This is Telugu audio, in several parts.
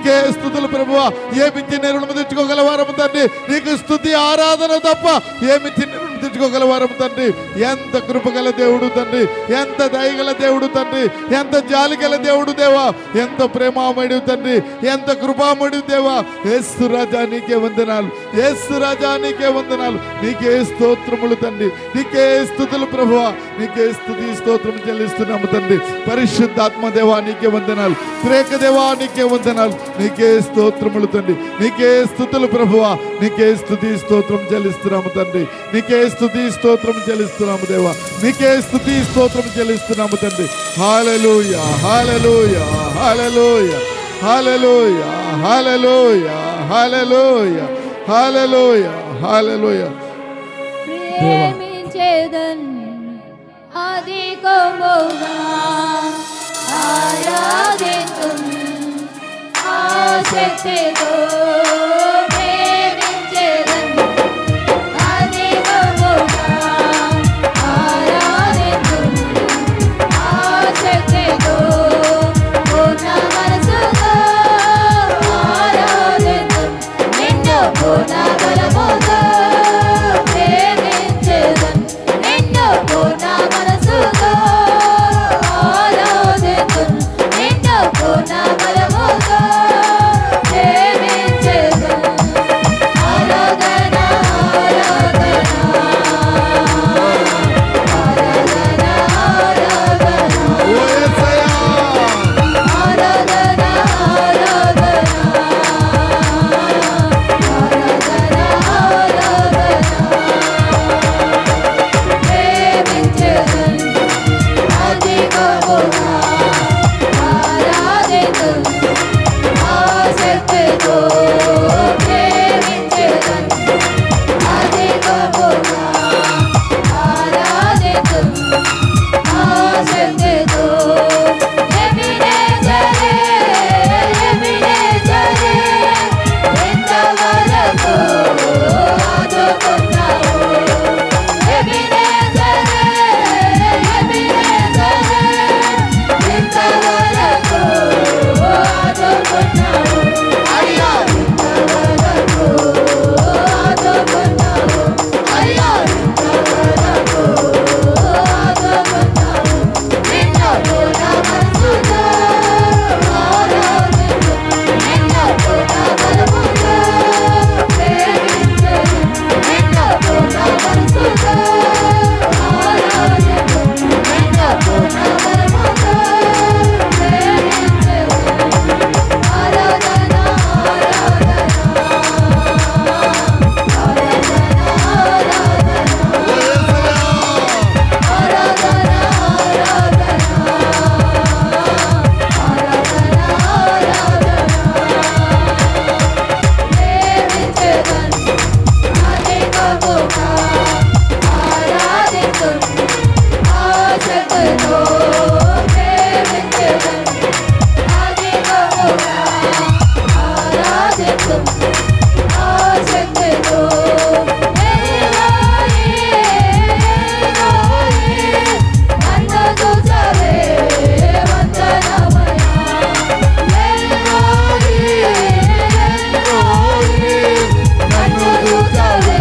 నీకే స్తుతులు ప్రభువా. ఏమిచ్చి రుణము తెచ్చుకోగలవారము తండ్రి. నీకు స్తుతి ఆరాధన తప్ప ఏమిచ్చి రుణము తెచ్చుకోగలవారము తండ్రి. ఎంత కృపగల దేవుడు తండ్రి, ఎంత దయగల దేవుడు తండ్రి, ఎంత జాలిగల దేవుడు దేవా, ఎంత ప్రేమామయుడు తండ్రి, ఎంత కృపామయుడు దేవా. యేసు రాజా నీకే వందనాలు, యేసు రాజా నీకే వందనాలు, నీకే స్తోత్రములు తండ్రి, నీకే స్తుతులు ప్రభువా, నీకే స్తుతి స్తోత్రం చెల్లిస్తున్నాము తండ్రి. పరిశుద్ధాత్మ దేవా నీకే వందనాలు, త్రేక దేవా నీకే వందనాలు, నీకే స్తోత్రములు తండ్రి, నీకే స్తుతులు ప్రభువా, నీకే స్తుతి స్తోత్రం చెల్లిస్తున్నాము తండ్రి, నీకే స్తుతి స్తోత్రం చెల్లిస్తున్నాము దేవా, నీకే స్తుతి స్తోత్రం చెల్లిస్తున్నాము తండ్రి. హల్లెలూయా హల్లెలూయా హల్లెలూయా హల్లెలూయా హల్లెలూయా హల్లెలూయా హల్లెలూయా హల్లెలూయా. ప్రేమించేదన్ అధికముగా ఆరాధింతున్ ఆసక్తితో ప్రేమించేదన్ అధికముగా ఆరాధింతున్ ఆసక్తితో పూర్ణ మనసుతో ఆరాధింతున్ నిన్ను పూర్ణ బలముతో ప్రేమించేదన్ నిన్ను పూర్ణ మనసుతో ఆరాధింతున్ నిన్ను పూర్ణ బలముతో ప్రేమించేదన్. ఆరాధన ఆరాధన ఆరాధన ఆరాధన ఓ యేసయ్యా ఆరాధన ఆరాధన ప్రేమించేదన్ అధికముగా ఆరాధింతున్ ఆసక్తితో ప్రేమించేదన్ అధికముగా ఆరాధింతున్ ఆసక్తితో ఎబినేజరే ఎబినేజరే ఇంతవరకు ఆదుకున్నావు. ఎబినేజరే ఎబినేజరే ఇంతవరకు ఆదుకున్నావు. అయ్యా ఇంతవరకు ఆదుకున్నావు. అయ్యా ఇంతవరకు ఆదుకున్నావు. నిన్ను పూర్ణ మనసుతో ఆరాధింతున్ నిన్ను పూర్ణ బలముతో ప్రేమించేదన్ నిన్ను పూర్ణ మనసుతో ఆరాధింతున్ నిన్ను పూర్ణ బలముతో ప్రేమించేదన్. ఆరాధన ఆరాధన ఆరాధన ఆరాధన ప్రేమించేదన్ అధికముగా ఆరాధింతున్ ఆసక్తితో ప్రేమించేదన్ అధికముగా ఆరాధింతున్ ఆసక్తితో నన్ను చూచవే వందనమయ్యా. నన్ను చూచవే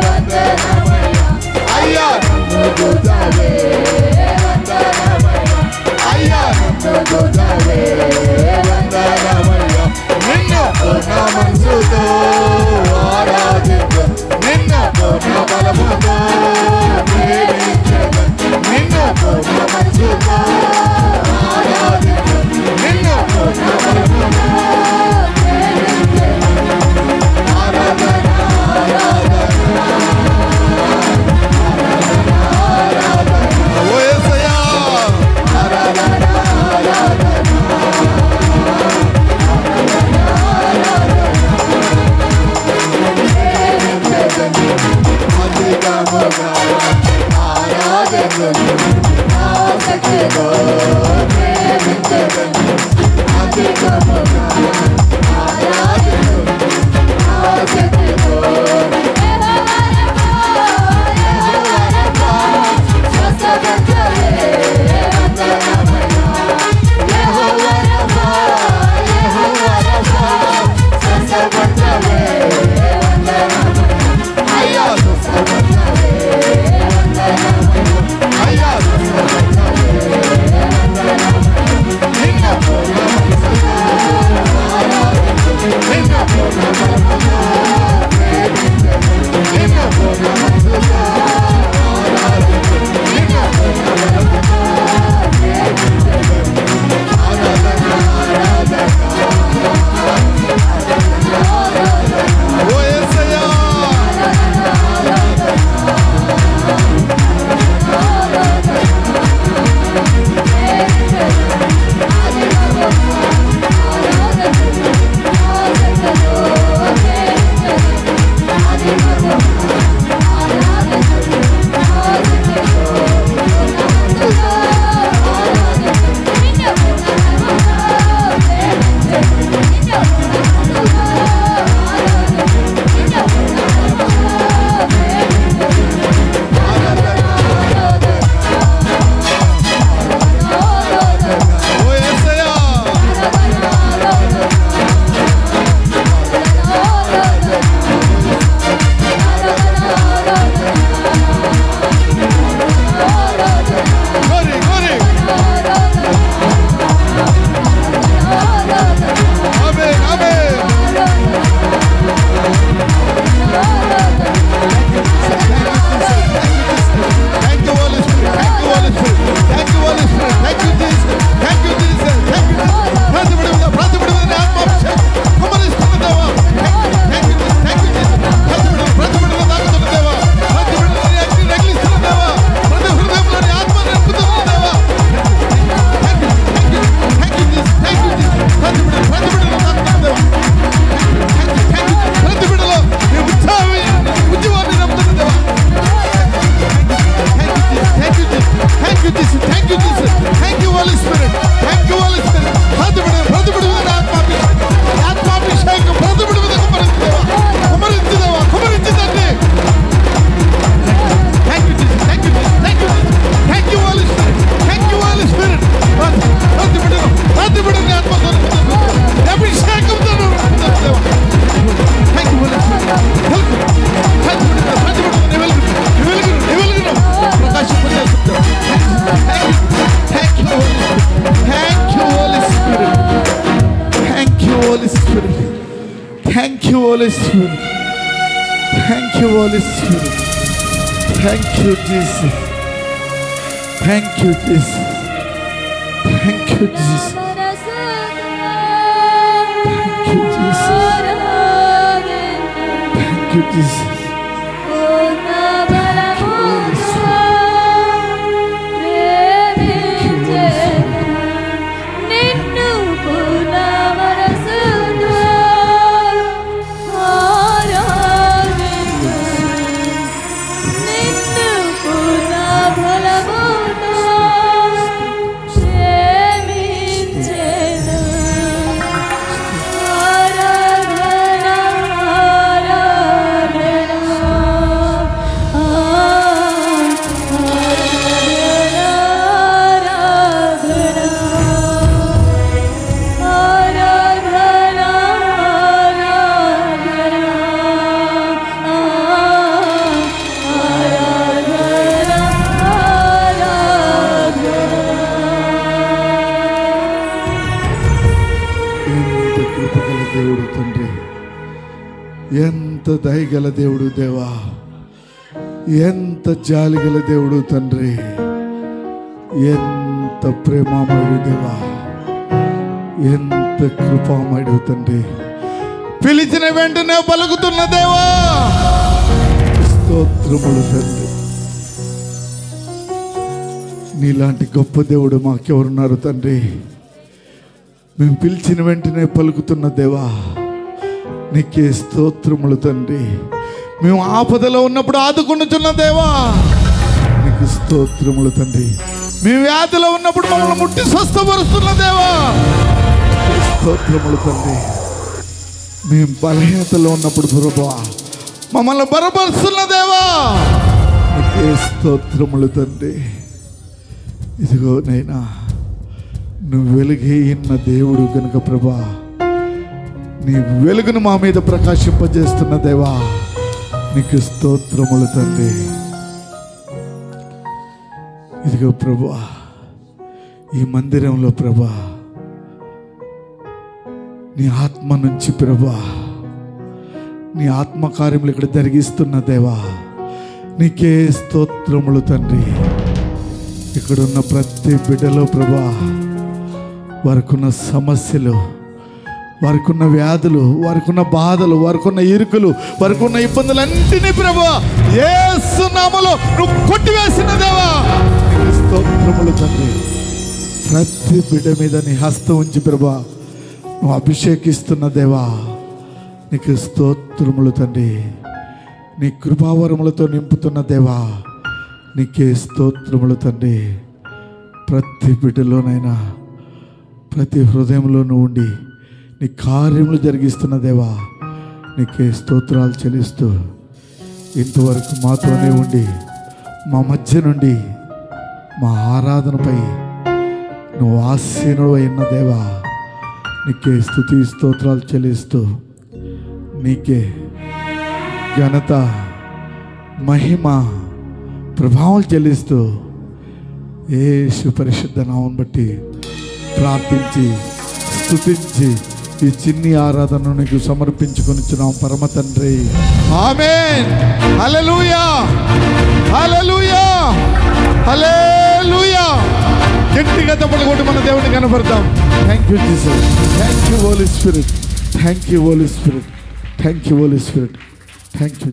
వందనమయ్యా. అయ్యా నన్ను చూచవే వందనమయ్యా. అయ్యా నన్ను చూచవే వందనమయ్యా. నిన్ను పూర్ణ మనసుతో ఆరాధించు నిన్ను పూర్ణ బలముతో ప్రేమించదు నిన్ను పూర్ణ మనసుతో ఆరాధించు నిన్ను పూర్ణ బలముతో ఆరాధన ఆరాధన ఓ యేసయ్యా ఆరాధన ఆరాధన అధికముగా ఆరాధించు ఆసక్తితో ప్రేమించేదన్ అధికముగా ఆరాధించు ఆసక్తితో స్వస్థపరచవే వందనమయ్యా. యెహోవా రఫా యెహోవా Holy Spirit. Thank you, Jesus. Thank you, Jesus. Thank you, Jesus. Thank you, Jesus. Thank you, Jesus. దేవుడు తండ్రి, ఎంత దయగల దేవుడు దేవా, ఎంత జాలిగల దేవుడు తండ్రి, ఎంత ప్రేమామయుడు దేవా, ఎంత కృపామయుడు తండ్రి. పిలిచిన వెంటనే పలుకుతున్న దేవా, స్తోత్రములు తండ్రి. నీలాంటి గొప్ప దేవుడు మాకెవరున్నారు తండ్రి? మేము పిలిచిన వెంటనే పలుకుతున్న దేవా, నీకే స్తోత్రములు తండ్రి. మేము ఆపదలో ఉన్నప్పుడు ఆదుకుంటున్న దేవా, నీకు స్తోత్రములు తండ్రి. మేము వ్యాధిలో ఉన్నప్పుడు మమ్మల్ని ముట్టి స్వస్థపరుస్తున్న దేవా, స్తోత్రములు తండ్రి. మేము బలహీనతలో ఉన్నప్పుడు ప్రభువా మమ్మల్ని బలపరుస్తున్న దేవా, నీకే స్తోత్రములు తండ్రి. ఇదిగో నైనా నువ్వు వెలుగైన దేవుడు కనుక ప్రభా, నీ వెలుగును మా మీద ప్రకాశింపజేస్తున్న దేవా, నీకు స్తోత్రములు తండ్రి. ఇదిగో ప్రభా, ఈ మందిరంలో ప్రభా నీ ఆత్మ నుంచి ప్రభా, నీ ఆత్మకార్యములు ఇక్కడ జరిగిస్తున్న దేవా, నీకే స్తోత్రములు తండ్రి. ఇక్కడున్న ప్రతి బిడ్డలో ప్రభా వారికున్న సమస్యలు, వారికున్న వ్యాధులు, వారికున్న బాధలు, వారికున్న ఇరుకులు, వారికున్న ఇబ్బందులన్నిటినీ ప్రభా యేసు నామములో నువ్వు కొట్టివేసిన దేవా, నీకు స్తోత్రములు తండ్రి. ప్రతి బిడ్డ మీద నీ హస్తం ఉంచి ప్రభా నువ్వు అభిషేకిస్తున్న దేవా, నీకు స్తోత్రములు తండ్రి. నీ కృపావరములతో నింపుతున్న దేవా, నీకే స్తోత్రములు తండ్రి. ప్రతి బిడ్డలోనైనా ప్రతి హృదయంలో నువ్వు ఉండి నీ కార్యములు జరిగిస్తున్న దేవా, నీకే స్తోత్రాలు చెల్లిస్తూ ఇంతవరకు మాతోనే ఉండి మా మధ్య నుండి మా ఆరాధనపై నువ్వు ఆసీనుడు అయిన దేవా, నీకే స్తుతి స్తోత్రాలు చెల్లిస్తూ నీకే ఘనత మహిమ ప్రభావాలు చెల్లిస్తూ యేసు పరిశుద్ధ నామమును బట్టి ప్రార్థించి స్తుతించి ఈ చిన్ని ఆరాధనను నీకు సమర్పించుకొనిచున్నాం పరమ తండ్రి. ఆమేన్. హల్లెలూయా, హల్లెలూయా, హల్లెలూయా. గట్టిగా తప్పలు కొట్టి మన దేవుని కనబడతాం. Thank you Jesus. Thank you Holy Spirit. Thank you Holy Spirit. Thank you Holy Spirit. Thank you.